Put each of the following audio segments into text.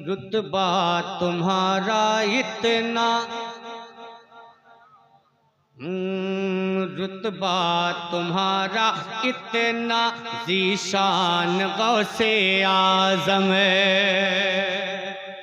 रुतबा तुम्हारा इतना, रुतबा तुम्हारा इतना ज़ीशान गौसे आज़म है।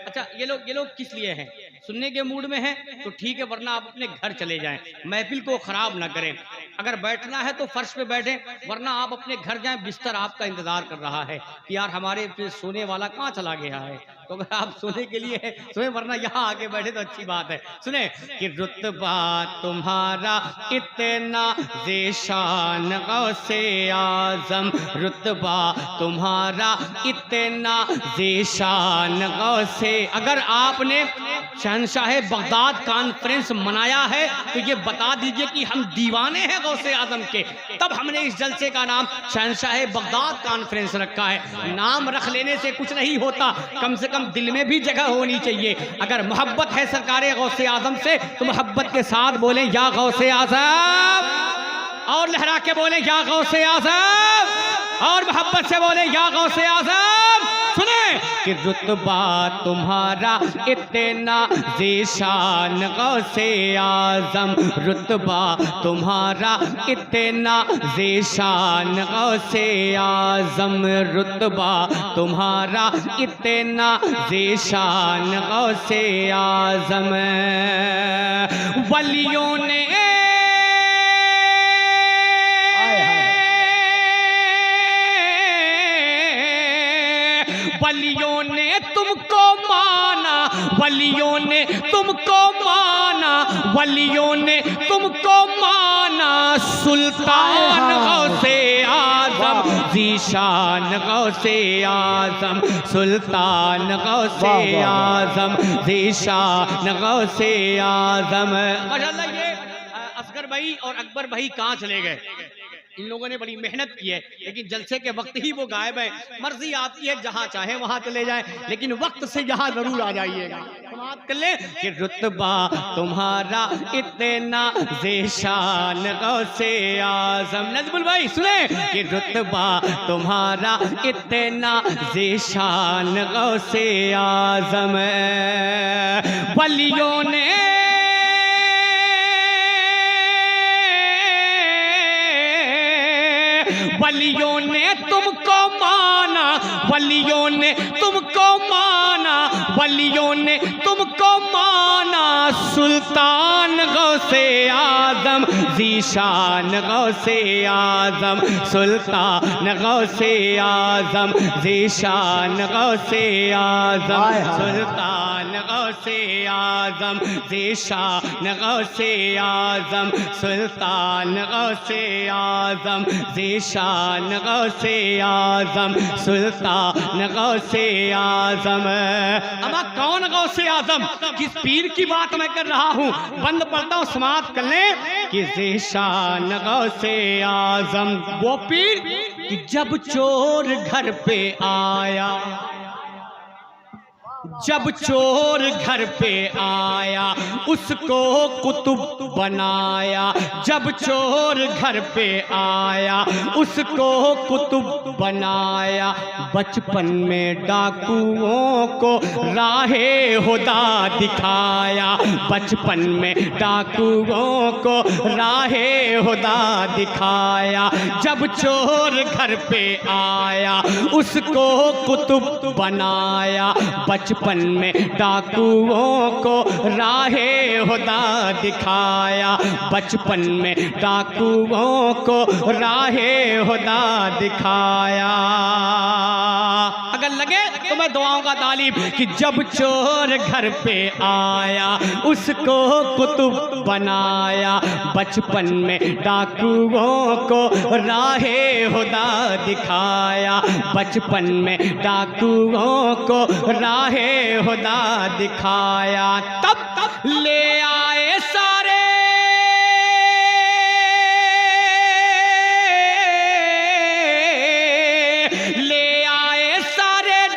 अच्छा, ये लोग किस लिए हैं? सुनने के मूड में हैं तो ठीक है, वरना आप अपने घर चले जाएं, महफिल को खराब ना करें। अगर बैठना है तो फर्श पे बैठें, वरना आप अपने घर जाएं, बिस्तर आपका इंतजार कर रहा है कि यार हमारे सोने वाला कहाँ चला गया है। तो अगर आप सोने के लिए सोए, वरना यहाँ आके बैठे तो अच्छी बात है। सुने कि रुतबा तुम्हारा इतना ज़ेशान गौसे आज़म, रुतबा तुम्हारा इतना ज़ेशान गौसे। अगर आपने शहंशाह बगदाद कॉन्फ्रेंस मनाया है तो ये बता दीजिए कि हम दीवाने हैं गौसे आज़म के, तब हमने इस जलसे का नाम शहंशाह बगदाद कॉन्फ्रेंस रखा है। नाम रख लेने से कुछ नहीं होता, कम से कम दिल में भी जगह होनी चाहिए। अगर मोहब्बत है सरकारे गौसे आज़म से तो मोहब्बत के साथ बोलें या गौसे आज़म, और लहरा के बोलें या गौसे आज़म, और मोहब्बत से बोलें या गौसे आज़म। सुने कि रुतबा तुम्हारा इतना ज़ीशान गौसे आज़म, रुतबा तुम्हारा इतना ज़ीशान गौसे आज़म, रुतबा तुम्हारा इतना ज़ीशान गौसे आज़म। वलियों ने वलियों ने तुमको माना, वलियों ने तुमको माना, वलियों ने तुमको माना, सुल्तान गौसे आज़म, ज़ीशान गौसे आज़म, सुल्तान गौसे आज़म, ज़ीशान गौसे आज़म। माशाअल्लाह, ये असगर भाई और अकबर भाई कहाँ चले गए? इन लोगों ने बड़ी मेहनत की है, लेकिन जलसे के वक्त ही वो गायब है। मर्जी आपकी है, जहां चाहे वहां चले जाएं, लेकिन वक्त से यहाँ जरूर आ जाइएगा। समाप्त कर ले कि रुतबा तुम्हारा इतना ज़ेशान गौसे आज़म। नजमुल भाई सुने कि रुतबा तुम्हारा इतना ज़ेशान गौसे आज़म। वलियों ने वलियों ने तुमको माना, वलियों ने तुमको माना, वलियों ने तुमको माना, सुल्तान गौसे आज़म, ज़ीशान गौसे आज़म, सुल्तान गौसे आज़म, ज़ीशान गौसे आज़म, सुल्तान गौसे आज़म, ज़ीशान गौसे आज़म, सुल्तान गौसे आज़म, ज़ीशान गौसे आज़म, सुल्तान गौसे आज़म। अमा कौन गौसे आज़म? किस पीर की बात मैं कर रहा हूँ? बंद पढ़ता हूँ, समाप्त कर लें कि ज़ीशान गौसे आज़म वो पीर कि जब चोर घर पे आया, जब चोर घर पे आया उसको कुतुब बनाया, जब चोर घर पे आया उसको कुतुब बनाया, बचपन में डाकुओं को राहे हुदा दिखाया, बचपन में डाकुओं को राहे हुदा दिखाया, जब चोर घर पे आया उसको कुतुब बनाया, बचपन में डाकुओं को राहे हुदा दिखाया, बचपन में डाकुओं को राहे हुदा दिखाया। अगर लगे तो मैं दुआओं का तालिब कि जब चोर घर पे आया उसको कुतुब बनाया, बचपन में डाकुओं को राहे हुदा दिखाया, बचपन में डाकुओं को राहे हुदा दिखाया, तब ले आए सारे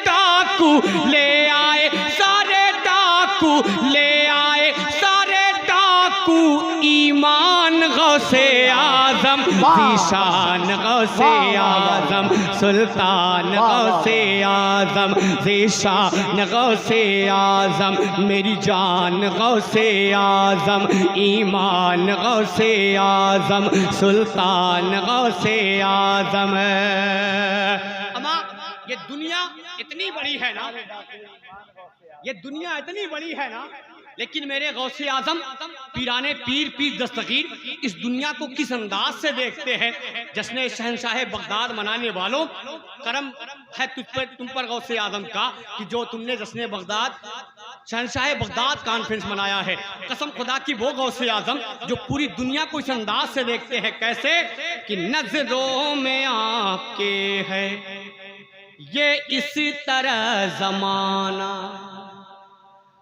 डाकू, ले आए सारे डाकू, ले आए सारे डाकू, ईमान गौसे आज़म, ज़ीशान गौसे आज़म, सुल्तान गौसे आज़म। आज़म, ज़ीशान गौसे आज़म, मेरी जान गौसे आज़म, ईमान गौसे आज़म, सुल्तान गौसे आज़म। अम्मा ये दुनिया इतनी बड़ी है ना, ये दुनिया इतनी बड़ी है ना, लेकिन मेरे गौसे आज़म पीराने पीर पीर दस्तगीर इस दुनिया को किस अंदाज से देखते हैं। जश्न शहंशाह बगदाद मनाने वालों, करम है तुम पर गौसे आज़म का कि जो तुमने जश्न बगदाद शहंशाह बगदाद कॉन्फ्रेंस मनाया है। कसम खुदा की वो गौसे आज़म जो पूरी दुनिया को इस अंदाज से देखते हैं। कैसे कि नजरों में आपके है ये इसी तरह जमाना,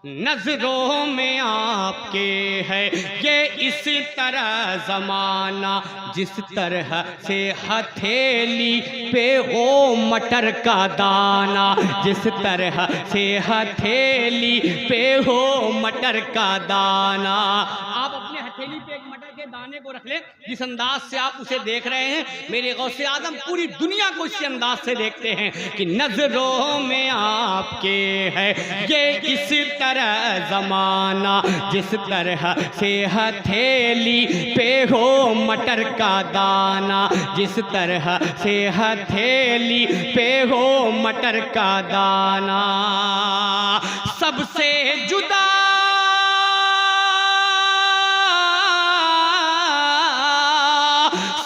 नजरों में आपके है ये इसी तरह जमाना, जिस तरह से हथेली पे हो मटर का दाना, जिस तरह से हथेली पे हो मटर का दाना। आप अपने हथेली पे एक मटर के दाने को रख ले, जिस अंदाज से आप उसे देख रहे हैं, मेरे गौसे आज़म पूरी दुनिया को इसी अंदाज से देखते हैं कि नजरों में आपके है ये इस तरह जमाना, जिस तरह से हथेली पे हो मटर का दाना, जिस तरह से हथेली पे हो मटर का दाना। सबसे जुदा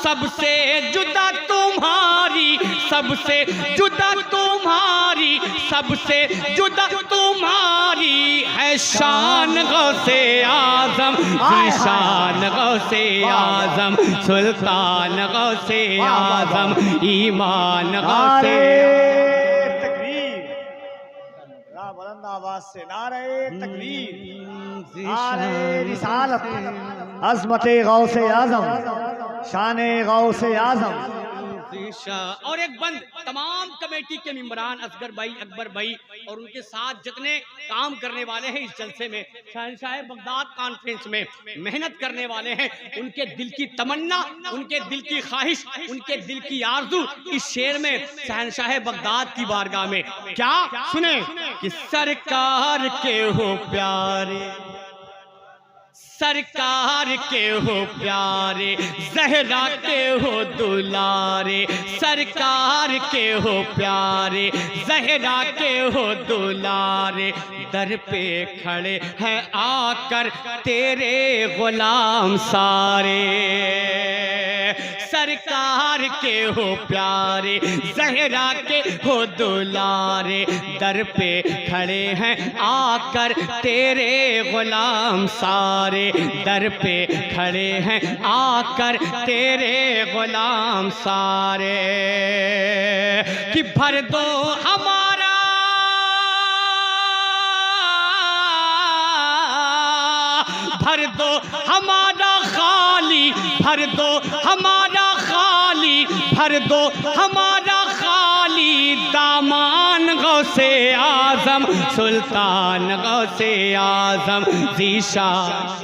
सबसे जुदा तुम्हारी, सबसे जुदा तुम्हारी, सबसे जुदा तुम्हारी है शान गौसे आज़म, ज़ीशान गौसे आज़म, सुल्तान गौसे आज़म, ईमान गौसे। बुलंद आवाज से नारे तकबीर, नारे रिसालत, अज़मते गौसे आज़म, शाने गौसे आज़म। और एक बंद तमाम कमेटी के मेंबरान असगर भाई, अकबर भाई और उनके साथ जितने काम करने वाले हैं इस जलसे में, शहंशाह बगदाद कॉन्फ्रेंस में मेहनत करने वाले हैं, उनके दिल की तमन्ना, उनके दिल की ख्वाहिश, उनके दिल की आरज़ू इस शेर में शहंशाह बगदाद की बारगाह में क्या सुने कि सरकार के हो प्यारे, सरकार के हो प्यारे, ज़हरा के हो दुलारे, सरकार के हो प्यारे, ज़हरा के हो दुलारे, दर पे खड़े हैं आकर तेरे गुलाम सारे, सरकार के हो प्यारे, ज़हरा के हो दुलारे, दर पे खड़े हैं आकर तेरे गुलाम सारे, दर पे खड़े हैं आकर तेरे गुलाम सारे, कि भर दो हमारा भर दो हमारा खाली, भर दो हमारा खाली, भर दो हमारा खाली दामान गौसे आज़म, सुल्तान गौसे आज़म, ज़ीशान।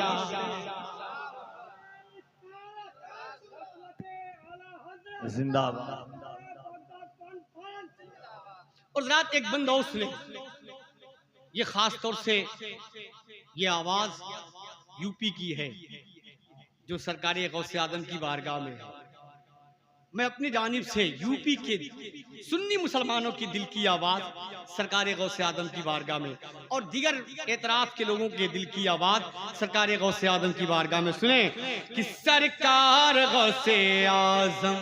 जिंदाबाद। और रात एक बंद और सुने, ये खास तौर से ये आवाज यूपी की है जो सरकारी गौसे आज़म की बारगाह में है। मैं अपनी जानिब से यूपी के सुन्नी मुसलमानों की दिल की आवाज़ सरकार गौसे आज़म की बारगाह में और दीगर एतराफ़ के लोगों के दिल की आवाज़ सरकार गौसे आज़म की बारगाह में सुने कि सरकार गौसे आज़म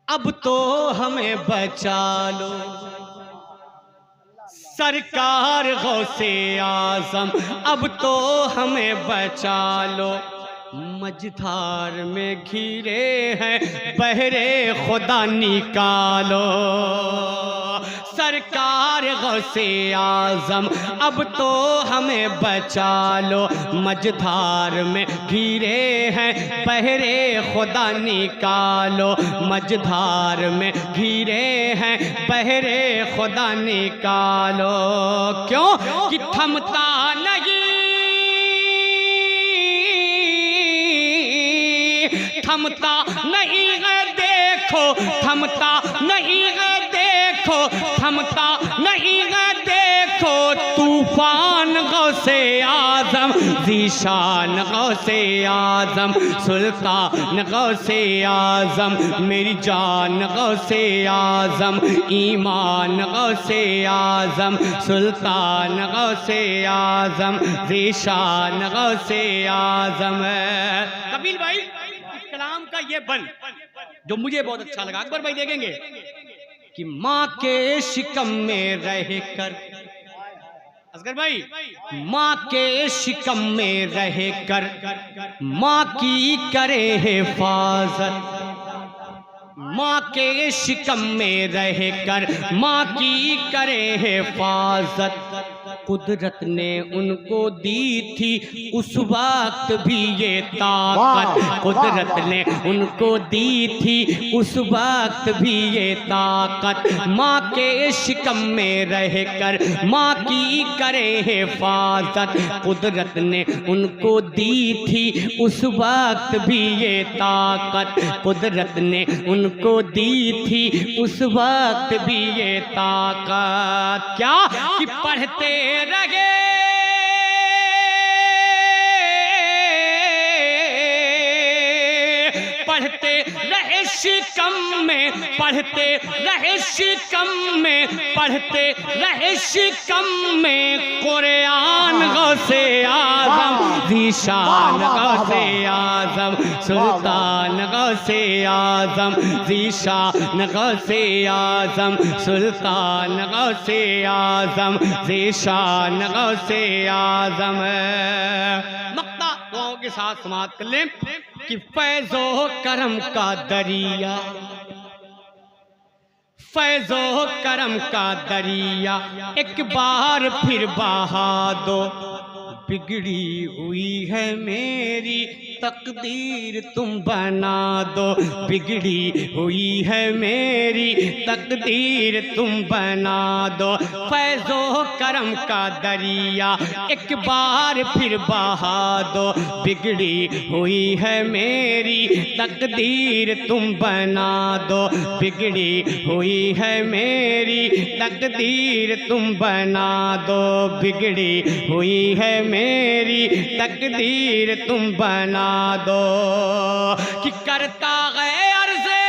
अब तो हमें बचा लो, सरकार गौसे आज़म अब तो हमें बचा लो, मझधार में घिरे हैं बहरे खुदा निकालो, सरकार गौसे आज़म अब तो हमें बचा लो, मझधार में घिरे हैं बहरे खुदा निकालो, मझधार में घिरे हैं बहरे खुदा निकालो, क्यों कि थमता नहीं, थमता नहीं है देखो, थमता नहीं है देखो, थमता नहीं है देखो तूफान गौसे आजम ज़ीशान गौसे आजम सुल्तान गौसे आजम मेरी जान गौसे आजम ईमान गौसे आजम सुल्तान गौसे आजम ज़ीशान गौसे आजम। कबीर भाई इस कलाम का ये बल जो मुझे बहुत अच्छा लगा, अकबर भाई देखेंगे कि माँ के शिकम में रह कर, असगर भाई माँ के शिकम में रह कर माँ की करे हिफाजत, माँ के शिकम में रह कर माँ की करे हिफाजत, कुदरत ने उनको दी थी उस वक्त भी ये ताकत, कुदरत ने उनको दी थी उस वक्त भी ये ताकत, माँ के शिकम में रह कर माँ की करे हिफाजत, कुदरत ने उनको दी थी उस वक्त भी ये ताकत, कुदरत ने उनको दी थी उस वक्त भी ये ताकत। क्या कि पढ़ते रहे पढ़ते रहे शिकम में, पढ़ते रहे शिकम में, पढ़ते रहे शिकम में कुरान गौसे आजम ज़ीशान गौसे आजम सुल्तान गौसे आजम ज़ीशान गौसे आजम सुल्तान गौसे आजम ज़ीशान गौसे आजम। मक्ता दुआओं के साथ समाप्त कर लें कि फैज़ो करम का दरिया, फैज़ो करम का दरिया एक बार फिर बहा दो, बिगड़ी हुई है मेरी तकदीर तुम बना दो, बिगड़ी हुई है मेरी तकदीर तुम बना दो, फैज़ो करम का दरिया एक बार फिर बहा दो, बिगड़ी हुई है मेरी तकदीर तुम बना दो, बिगड़ी हुई है मेरी तकदीर तुम बना दो, बिगड़ी हुई है मेरी तकदीर तुम बना दो। कि करता है अर्ज़े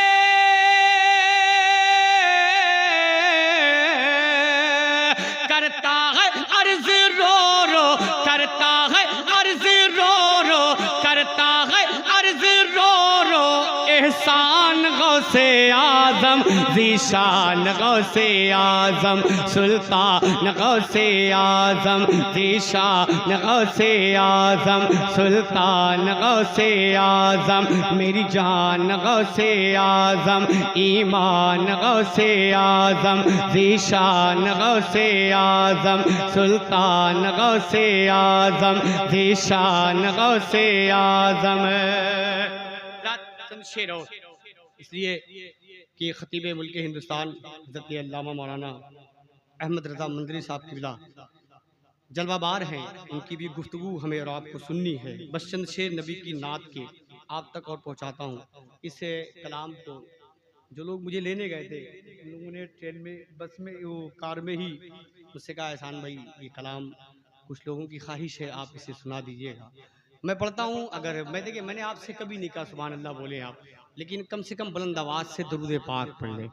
करता है अर्ज़ रो रो, करता है अर्ज़ रो रो, करता है अर्ज़ रो रो एहसान गौसे आजम ज़ीशान गौसे आजम सुल्तान गौसे आजम ज़ीशान गौसे आजम सुल्तान गौसे आजम मेरी जान गौसे आजम ईमान गौसे आजम ज़ीशान गौसे आजम सुल्तान गौसे आजम ज़ीशान गौसे आजम। शेरों इसलिए कि खतीब मुल्क हिंदुस्तान हज़रत अल्लामा मौलाना अहमद रज़ा मंदरी साहब किबला जलवाबार हैं, उनकी भी गुफ्तगू हमें और आपको सुननी है। बस चंद शेर नबी की नात के आप तक और पहुंचाता हूं। इस कलाम को जो लोग मुझे लेने गए थे उन लोगों ने ट्रेन में, बस में, वो कार में ही मुझसे कहा, एहसान भाई ये कलाम कुछ लोगों की ख्वाहिश है, आप इसे सुना दीजिएगा। मैं पढ़ता हूँ। अगर मैं देखिए मैंने आपसे कभी नहीं कहा सुभान अल्लाह बोले आप, लेकिन कम से कम बुलंद आवाज़ से दुरूद पाक पढ़ लें।